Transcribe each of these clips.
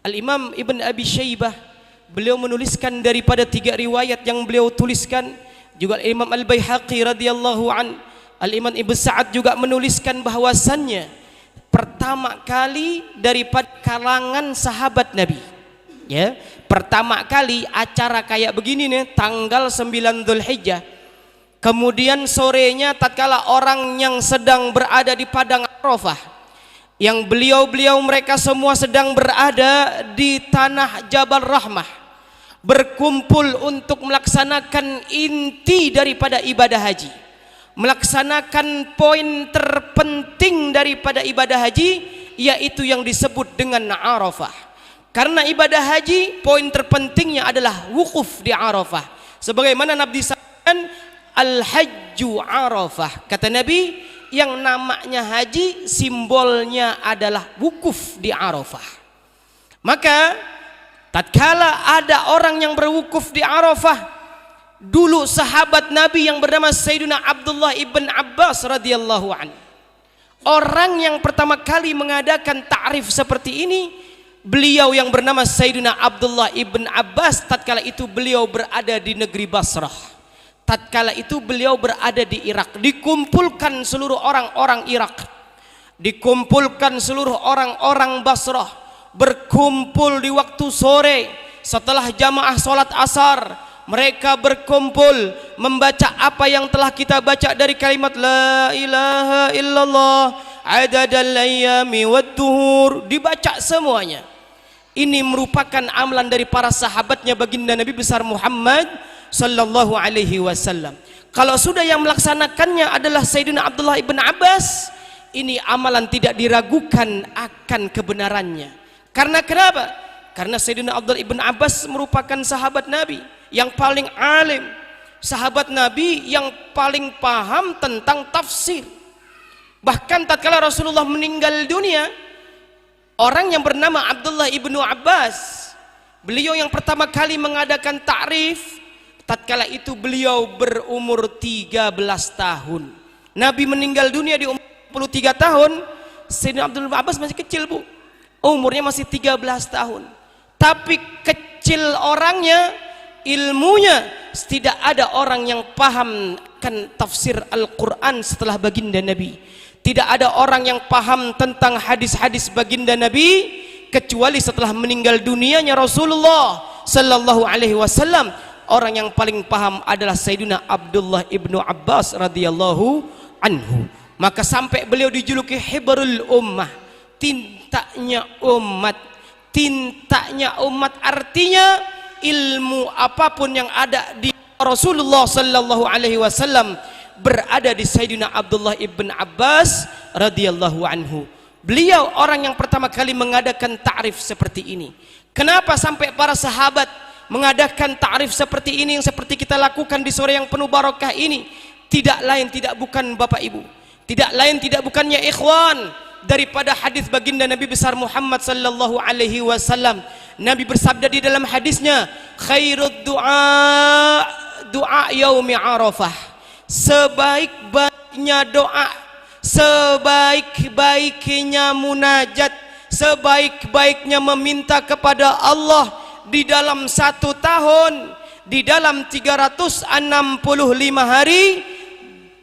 Al-Imam Ibn Abi Syaibah beliau menuliskan daripada 3 riwayat yang beliau tuliskan, juga Imam Al-Baihaqi radhiyallahu an, Al-Imam Ibn Sa'ad juga menuliskan bahwasannya pertama kali daripada kalangan sahabat Nabi, ya, pertama kali acara kayak begini nih tanggal 9 Dzulhijjah, kemudian sorenya tatkala orang yang sedang berada di padang Arafah, yang beliau-beliau mereka semua sedang berada di tanah Jabal Rahmah, berkumpul untuk melaksanakan inti daripada ibadah haji, melaksanakan poin terpenting daripada ibadah haji, yaitu yang disebut dengan Arafah. Karena ibadah haji poin terpentingnya adalah wukuf di Arafah, sebagaimana Nabi sampaikan, al-hajju Arafah, kata Nabi, yang namanya haji simbolnya adalah wukuf di Arafah. Maka tatkala ada orang yang berwukuf di Arafah, dulu sahabat Nabi yang bernama Sayyidina Abdullah ibn Abbas radhiyallahu anhu, orang yang pertama kali mengadakan ta'rif seperti ini, beliau yang bernama Sayyidina Abdullah ibn Abbas. Tatkala itu beliau berada di negeri Basrah, tatkala itu beliau berada di Irak. Dikumpulkan seluruh orang-orang Irak, dikumpulkan seluruh orang-orang Basrah, berkumpul di waktu sore setelah jamaah sholat asar. Mereka berkumpul membaca apa yang telah kita baca dari kalimat la ilaha illallah adadal ayyami wad duhur, dibaca semuanya. Ini merupakan amalan dari para sahabatnya baginda Nabi besar Muhammad sallallahu alaihi wasallam. Kalau sudah yang melaksanakannya adalah Sayyidina Abdullah ibn Abbas, ini amalan tidak diragukan akan kebenarannya. Karena kenapa? Karena Sayyidina Abdullah ibn Abbas merupakan sahabat Nabi yang paling alim, sahabat Nabi yang paling paham tentang tafsir. Bahkan tatkala Rasulullah meninggal dunia, orang yang bernama Abdullah ibn Abbas, beliau yang pertama kali mengadakan ta'rif, tatkala itu beliau berumur 13 tahun. Nabi meninggal dunia di umur 23 tahun. Sayyidina Abdullah Abbas masih kecil, Bu, umurnya masih 13 tahun. Tapi kecil orangnya, ilmunya, tidak ada orang yang paham kan tafsir Al-Quran setelah baginda Nabi. Tidak ada orang yang paham tentang hadis-hadis baginda Nabi kecuali setelah meninggal dunianya Rasulullah sallallahu alaihi wasallam. Orang yang paling paham adalah Sayyidina Abdullah ibnu Abbas radhiyallahu anhu. Maka sampai beliau dijuluki hibrul ummah, tintanya umat. Tintanya umat artinya ilmu apapun yang ada di Rasulullah sallallahu alaihi wasallam berada di Sayyidina Abdullah ibn Abbas radhiyallahu anhu. Beliau orang yang pertama kali mengadakan ta'rif seperti ini. Kenapa sampai para sahabat mengadakan ta'rif seperti ini yang seperti kita lakukan di sore yang penuh barakah ini? Tidak lain tidak bukan Bapak Ibu, tidak lain tidak bukannya ikhwan, daripada hadis baginda Nabi besar Muhammad sallallahu alaihi wasallam. Nabi bersabda di dalam hadisnya, khairud du'a du'a yaumi Arafah, sebaik-baiknya doa, sebaik-baiknya munajat, sebaik-baiknya meminta kepada Allah di dalam 1 tahun, di dalam 365 hari,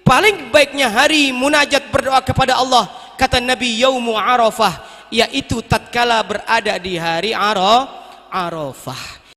paling baiknya hari munajat berdoa kepada Allah, kata Nabi, yaumu Arafah, yaitu tatkala berada di hari Arafah.